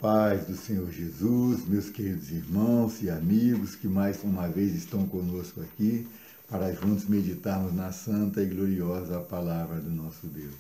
Paz do Senhor Jesus, meus queridos irmãos e amigos que mais uma vez estão conosco aqui para juntos meditarmos na santa e gloriosa palavra do nosso Deus.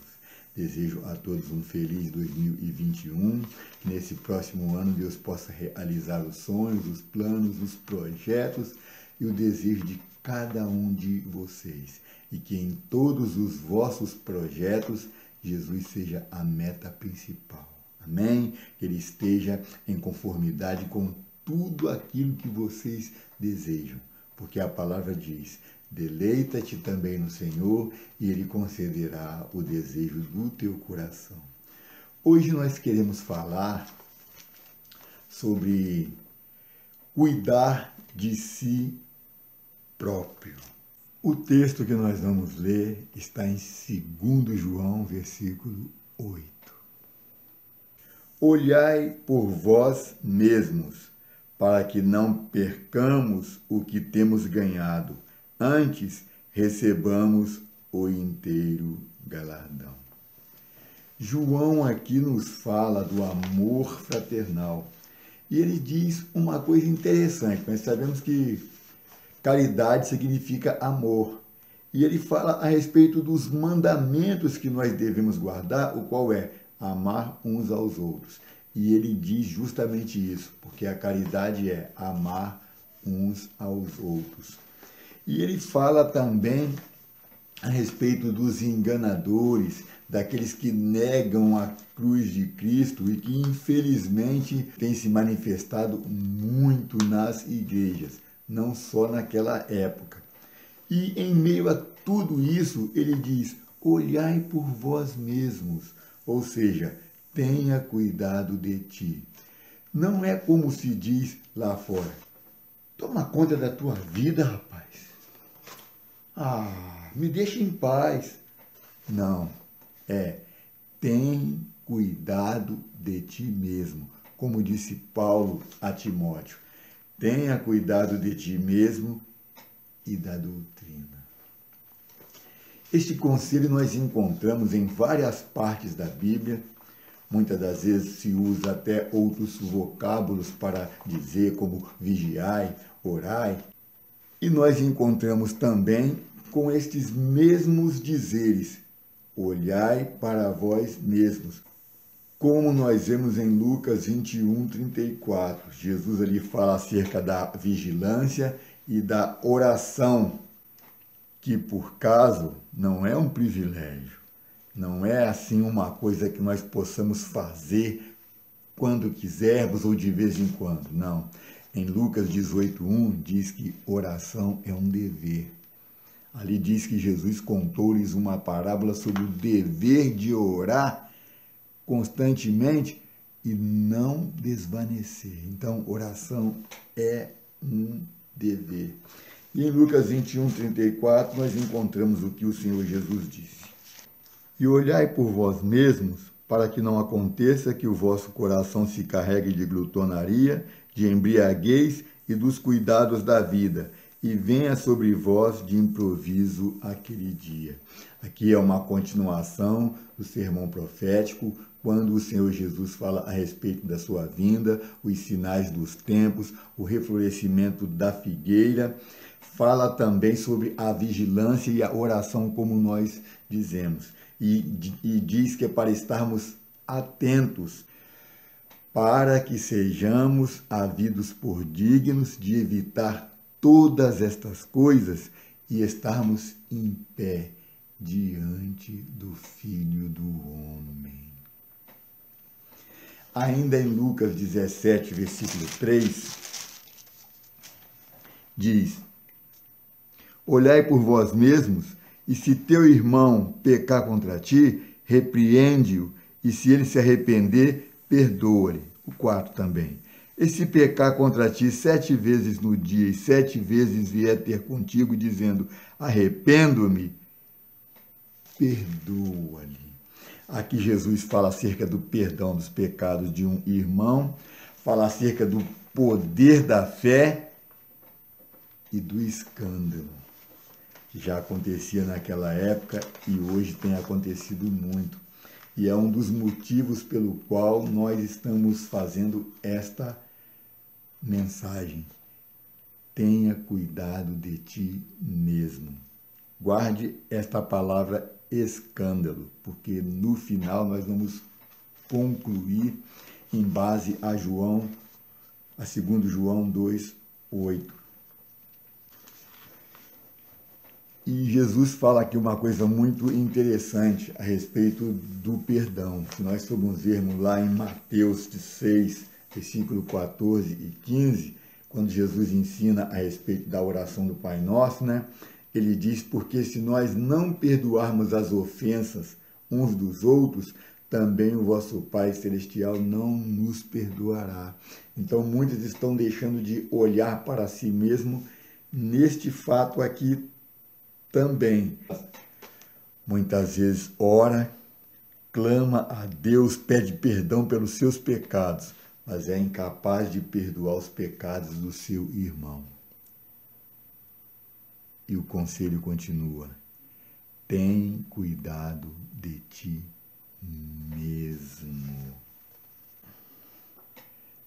Desejo a todos um feliz 2021, que nesse próximo ano Deus possa realizar os sonhos, os planos, os projetos e o desejo de cada um de vocês. E que em todos os vossos projetos Jesus seja a meta principal. Amém? Que ele esteja em conformidade com tudo aquilo que vocês desejam. Porque a palavra diz, deleita-te também no Senhor e ele concederá o desejo do teu coração. Hoje nós queremos falar sobre cuidar de si próprio. O texto que nós vamos ler está em 2 João, versículo 8. Olhai por vós mesmos, para que não percamos o que temos ganhado, antes recebamos o inteiro galardão. João aqui nos fala do amor fraternal. E ele diz uma coisa interessante. Nós sabemos que caridade significa amor. E ele fala a respeito dos mandamentos que nós devemos guardar, o qual é amar uns aos outros. E ele diz justamente isso, porque a caridade é amar uns aos outros. E ele fala também a respeito dos enganadores, daqueles que negam a cruz de Cristo e que infelizmente têm se manifestado muito nas igrejas, não só naquela época. E em meio a tudo isso, ele diz, olhai por vós mesmos, ou seja, tenha cuidado de ti. Não é como se diz lá fora, toma conta da tua vida, rapaz. Me deixa em paz. Não, tem cuidado de ti mesmo, como disse Paulo a Timóteo. Tenha cuidado de ti mesmo e da doutrina. Este conselho nós encontramos em várias partes da Bíblia. Muitas das vezes se usa até outros vocábulos para dizer, como vigiai, orai. E nós encontramos também com estes mesmos dizeres, olhai para vós mesmos. Como nós vemos em Lucas 21, 34. Jesus ali fala acerca da vigilância e da oração, que por caso não é um privilégio, não é assim uma coisa que nós possamos fazer quando quisermos ou de vez em quando, não. Em Lucas 18:1 diz que oração é um dever. Ali diz que Jesus contou-lhes uma parábola sobre o dever de orar constantemente e não desvanecer. Então, oração é um dever. E em Lucas 21, 34, nós encontramos o que o Senhor Jesus disse. E olhai por vós mesmos, para que não aconteça que o vosso coração se carregue de glutonaria, de embriaguez e dos cuidados da vida, e venha sobre vós de improviso aquele dia. Aqui é uma continuação do sermão profético, quando o Senhor Jesus fala a respeito da sua vinda, os sinais dos tempos, o reflorescimento da figueira. Fala também sobre a vigilância e a oração, como nós dizemos. E diz que é para estarmos atentos, para que sejamos havidos por dignos de evitar todas estas coisas e estarmos em pé diante do Filho do Homem. Ainda em Lucas 17, versículo 3, diz, olhai por vós mesmos, e se teu irmão pecar contra ti, repreende-o, e se ele se arrepender, perdoa-lhe. O 4 também. E se pecar contra ti 7 vezes no dia, e 7 vezes vier ter contigo, dizendo, arrependo-me, perdoa-lhe. Aqui Jesus fala acerca do perdão dos pecados de um irmão, fala acerca do poder da fé e do escândalo, que já acontecia naquela época e hoje tem acontecido muito. E é um dos motivos pelo qual nós estamos fazendo esta mensagem. Tenha cuidado de ti mesmo. Guarde esta palavra escândalo, porque no final nós vamos concluir em base a João, a 2 João 2:8. E Jesus fala aqui uma coisa muito interessante a respeito do perdão. Se nós formos vermos lá em Mateus 6, versículo 14 e 15, quando Jesus ensina a respeito da oração do Pai Nosso, né? Ele diz, porque se nós não perdoarmos as ofensas uns dos outros, também o vosso Pai Celestial não nos perdoará. Então, muitos estão deixando de olhar para si mesmo neste fato aqui também. Muitas vezes ora, clama a Deus, pede perdão pelos seus pecados, mas é incapaz de perdoar os pecados do seu irmão. E o conselho continua: tem cuidado de ti mesmo.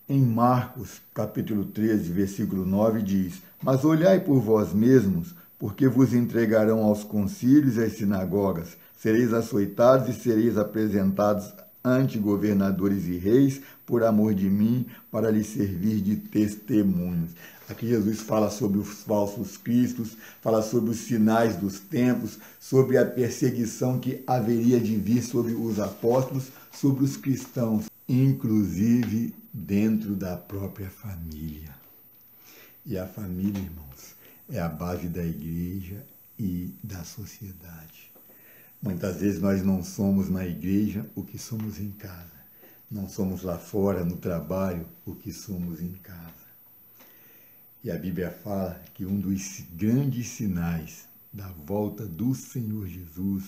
Em Marcos, capítulo 13, versículo 9, diz: mas olhai por vós mesmos, porque vos entregarão aos concílios e às sinagogas, sereis açoitados e sereis apresentados ante governadores e reis, por amor de mim, para lhes servir de testemunhos. Aqui Jesus fala sobre os falsos cristos, fala sobre os sinais dos tempos, sobre a perseguição que haveria de vir sobre os apóstolos, sobre os cristãos, inclusive dentro da própria família. E a família, irmãos, é a base da igreja e da sociedade. Muitas vezes nós não somos na igreja o que somos em casa. Não somos lá fora, no trabalho, o que somos em casa. E a Bíblia fala que um dos grandes sinais da volta do Senhor Jesus,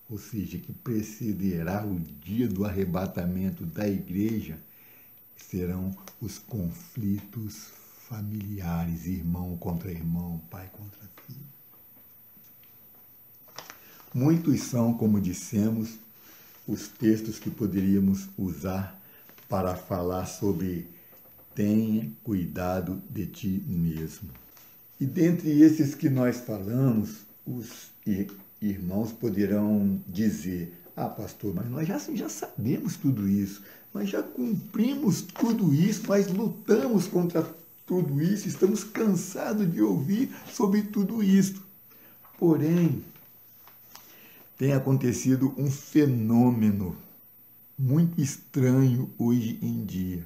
ou seja, que precederá o dia do arrebatamento da igreja, serão os conflitos familiares, irmão contra irmão, pai contra filho. Muitos são, como dissemos, os textos que poderíamos usar para falar sobre tenha cuidado de ti mesmo. E dentre esses que nós falamos, os irmãos poderão dizer: ah, pastor, mas nós já sabemos tudo isso, nós já cumprimos tudo isso, nós lutamos contra tudo isso, estamos cansados de ouvir sobre tudo isso. Porém, tem acontecido um fenômeno muito estranho hoje em dia.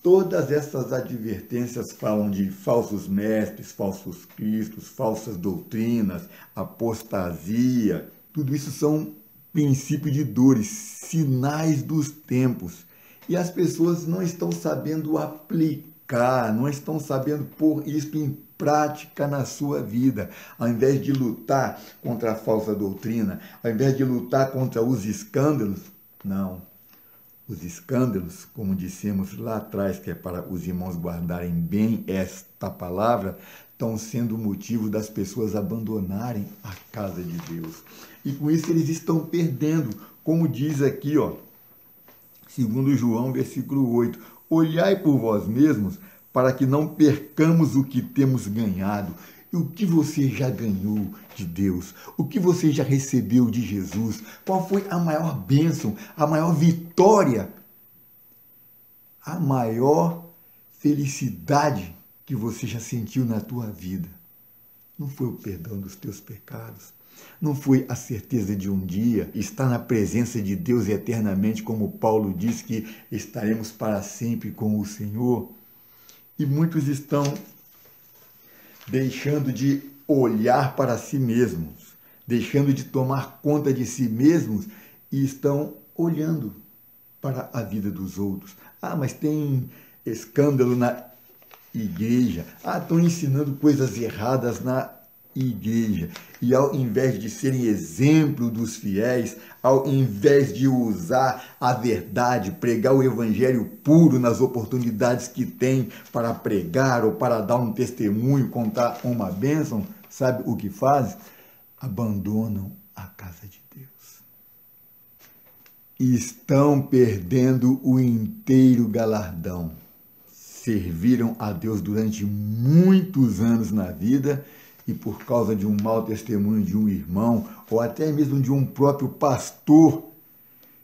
Todas essas advertências falam de falsos mestres, falsos cristos, falsas doutrinas, apostasia. Tudo isso são princípios de dores, sinais dos tempos. E as pessoas não estão sabendo aplicar, não estão sabendo pôr isso em prática na sua vida. Ao invés de lutar contra a falsa doutrina, ao invés de lutar contra os escândalos, não. Os escândalos, como dissemos lá atrás, que é para os irmãos guardarem bem esta palavra, estão sendo o motivo das pessoas abandonarem a casa de Deus. E com isso eles estão perdendo, como diz aqui, ó, 2 João, versículo 8, olhai por vós mesmos, para que não percamos o que temos ganhado. E o que você já ganhou de Deus? O que você já recebeu de Jesus? Qual foi a maior bênção, a maior vitória, a maior felicidade que você já sentiu na tua vida? Não foi o perdão dos teus pecados? Não foi a certeza de um dia estar na presença de Deus eternamente, como Paulo diz que estaremos para sempre com o Senhor? E muitos estão deixando de olhar para si mesmos, deixando de tomar conta de si mesmos e estão olhando para a vida dos outros. Ah, mas tem escândalo na igreja. Ah, estão ensinando coisas erradas na igreja. E ao invés de serem exemplo dos fiéis, ao invés de usar a verdade, pregar o evangelho puro nas oportunidades que tem para pregar ou para dar um testemunho, contar uma bênção, sabe o que fazem? Abandonam a casa de Deus. estão perdendo o inteiro galardão. Serviram a Deus durante muitos anos na vida e por causa de um mau testemunho de um irmão ou até mesmo de um próprio pastor,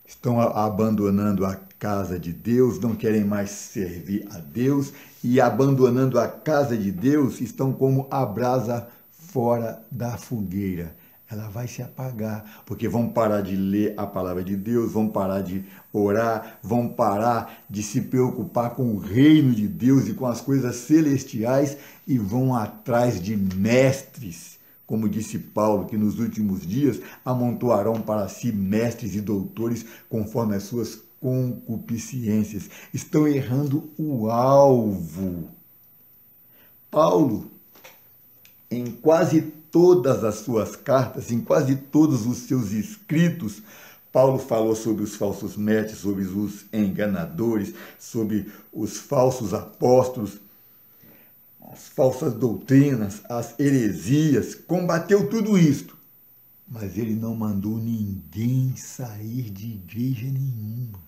estão abandonando a casa de Deus, não querem mais servir a Deus e abandonando a casa de Deus estão como a brasa fora da fogueira. Ela vai se apagar, porque vão parar de ler a palavra de Deus, vão parar de orar, vão parar de se preocupar com o reino de Deus e com as coisas celestiais e vão atrás de mestres, como disse Paulo, que nos últimos dias amontoarão para si mestres e doutores conforme as suas concupiscências. Estão errando o alvo. Paulo, em quase todas as suas cartas, em quase todos os seus escritos, Paulo falou sobre os falsos mestres, sobre os enganadores, sobre os falsos apóstolos, as falsas doutrinas, as heresias, combateu tudo isto. Mas ele não mandou ninguém sair de igreja nenhuma.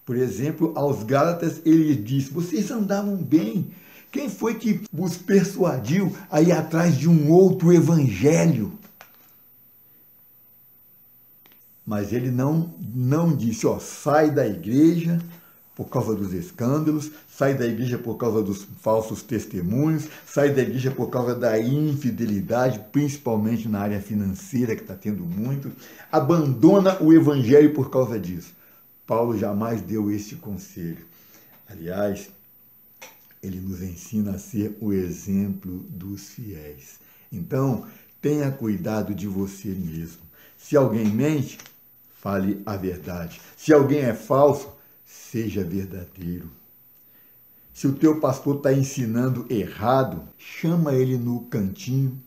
Por exemplo, aos Gálatas ele disse, vocês andavam bem. Quem foi que vos persuadiu a ir atrás de um outro evangelho? Mas ele não disse, sai da igreja por causa dos escândalos, sai da igreja por causa dos falsos testemunhos, sai da igreja por causa da infidelidade, principalmente na área financeira, que está tendo muito. Abandona o evangelho por causa disso. Paulo jamais deu este conselho. Aliás, ele nos ensina a ser o exemplo dos fiéis. Então, tenha cuidado de você mesmo. Se alguém mente, fale a verdade. Se alguém é falso, seja verdadeiro. Se o teu pastor está ensinando errado, chama ele no cantinho,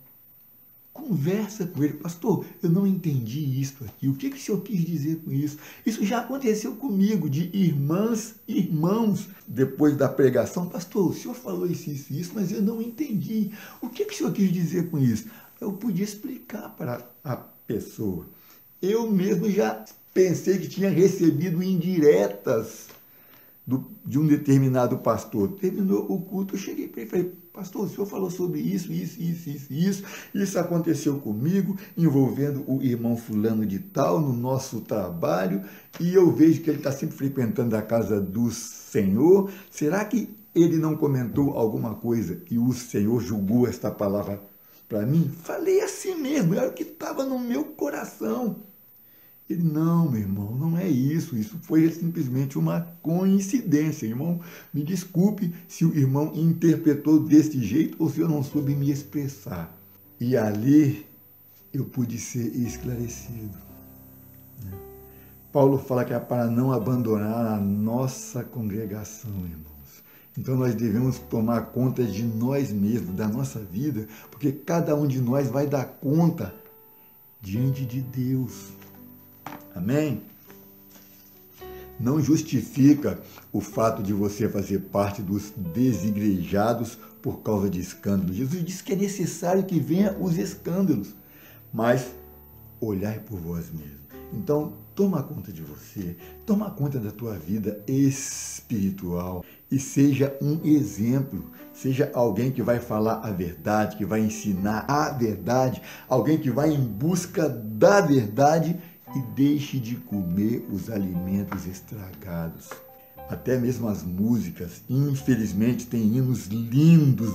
conversa com ele. Pastor, eu não entendi isso aqui. O que o senhor quis dizer com isso? Isso já aconteceu comigo, de irmãos, depois da pregação. Pastor, o senhor falou isso, mas eu não entendi. O que o senhor quis dizer com isso? Eu podia explicar para a pessoa. Eu mesmo já pensei que tinha recebido indiretas de um determinado pastor. Terminou o culto, eu cheguei para ele e falei, pastor, o senhor falou sobre isso aconteceu comigo, envolvendo o irmão fulano de tal, no nosso trabalho, e eu vejo que ele está sempre frequentando a casa do Senhor. Será que ele não comentou alguma coisa e o Senhor julgou esta palavra para mim? Falei assim mesmo, era o que estava no meu coração. Ele, não, meu irmão, não é isso. Isso foi simplesmente uma coincidência. Irmão, me desculpe se o irmão interpretou desse jeito ou se eu não soube me expressar. E ali eu pude ser esclarecido. Paulo fala que é para não abandonar a nossa congregação, irmãos. Então nós devemos tomar conta de nós mesmos, da nossa vida, porque cada um de nós vai dar conta diante de Deus. Amém? Não justifica o fato de você fazer parte dos desigrejados por causa de escândalos. Jesus disse que é necessário que venham os escândalos, mas olhai por vós mesmos. Então, toma conta de você, toma conta da tua vida espiritual e seja um exemplo, seja alguém que vai falar a verdade, que vai ensinar a verdade, alguém que vai em busca da verdade e deixe de comer os alimentos estragados. Até mesmo as músicas, infelizmente, têm hinos lindos,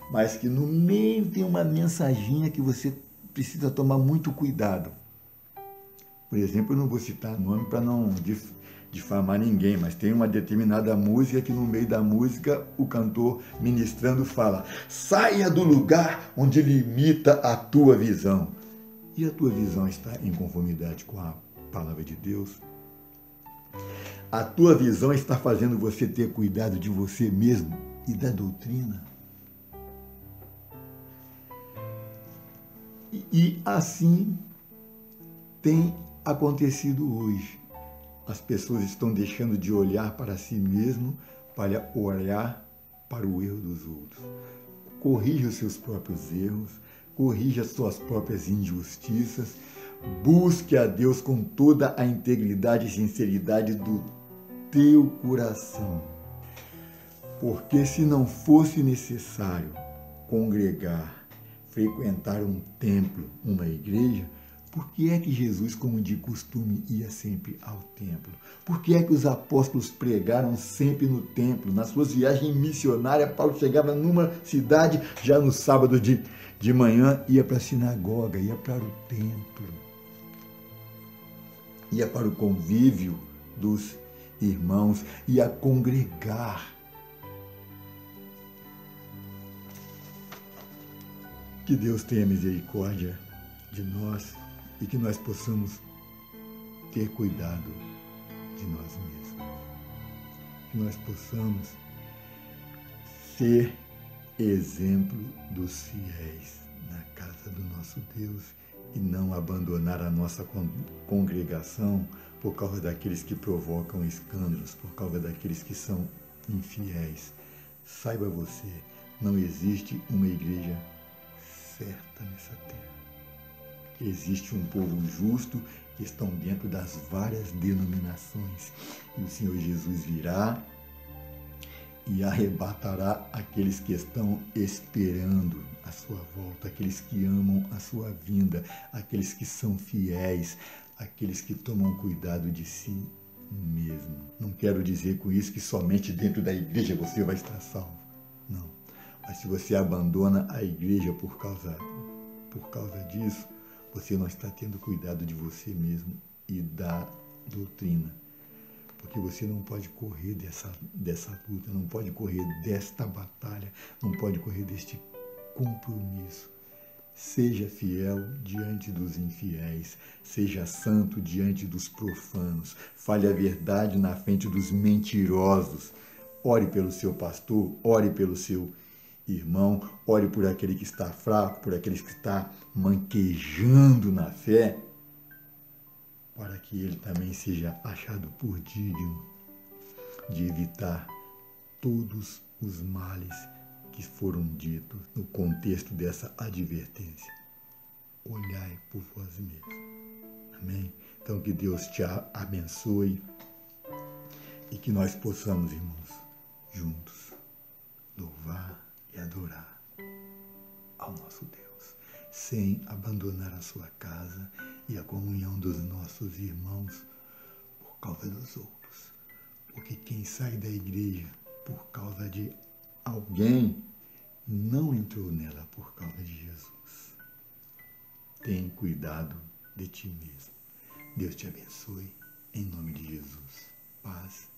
mas que no meio tem uma mensaginha que você precisa tomar muito cuidado. Por exemplo, eu não vou citar nome para não difamar ninguém, mas tem uma determinada música que no meio da música o cantor ministrando fala: saia do lugar onde limita a tua visão. E a tua visão está em conformidade com a palavra de Deus? A tua visão está fazendo você ter cuidado de você mesmo e da doutrina? E assim tem acontecido hoje. As pessoas estão deixando de olhar para si mesmo para olhar para o erro dos outros. Corrija os seus próprios erros, corrija as suas próprias injustiças, Busque a Deus com toda a integridade e sinceridade do teu coração. Porque se não fosse necessário congregar, frequentar um templo, uma igreja, por que é que Jesus, como de costume, ia sempre ao templo? Por que é que os apóstolos pregaram sempre no templo? Nas suas viagens missionárias, Paulo chegava numa cidade, já no sábado de manhã, ia para a sinagoga, ia para o templo, ia para o convívio dos irmãos, ia congregar. Que Deus tenha misericórdia de nós e que nós possamos ter cuidado de nós mesmos. Que nós possamos ser exemplo dos fiéis na casa do nosso Deus e não abandonar a nossa congregação por causa daqueles que provocam escândalos, por causa daqueles que são infiéis. Saiba você, não existe uma igreja certa nessa terra. Existe um povo justo que estão dentro das várias denominações. E o Senhor Jesus virá e arrebatará aqueles que estão esperando a sua volta, aqueles que amam a sua vinda, aqueles que são fiéis, aqueles que tomam cuidado de si mesmo. Não quero dizer com isso que somente dentro da igreja você vai estar salvo. Não. Mas se você abandona a igreja por causa disso, você não está tendo cuidado de você mesmo e da doutrina. Porque você não pode correr dessa luta, não pode correr desta batalha, não pode correr deste compromisso. Seja fiel diante dos infiéis, seja santo diante dos profanos, fale a verdade na frente dos mentirosos. Ore pelo seu pastor, ore pelo seu irmão, ore por aquele que está fraco, por aquele que está manquejando na fé, para que ele também seja achado por digno de evitar todos os males que foram ditos no contexto dessa advertência. Olhai por vós mesmos. Amém? Então que Deus te abençoe e que nós possamos, irmãos, juntos louvar e adorar ao nosso Deus, sem abandonar a sua casa e a comunhão dos nossos irmãos por causa dos outros. Porque quem sai da igreja por causa de alguém não entrou nela por causa de Jesus. Tem cuidado de ti mesmo. Deus te abençoe, em nome de Jesus. Paz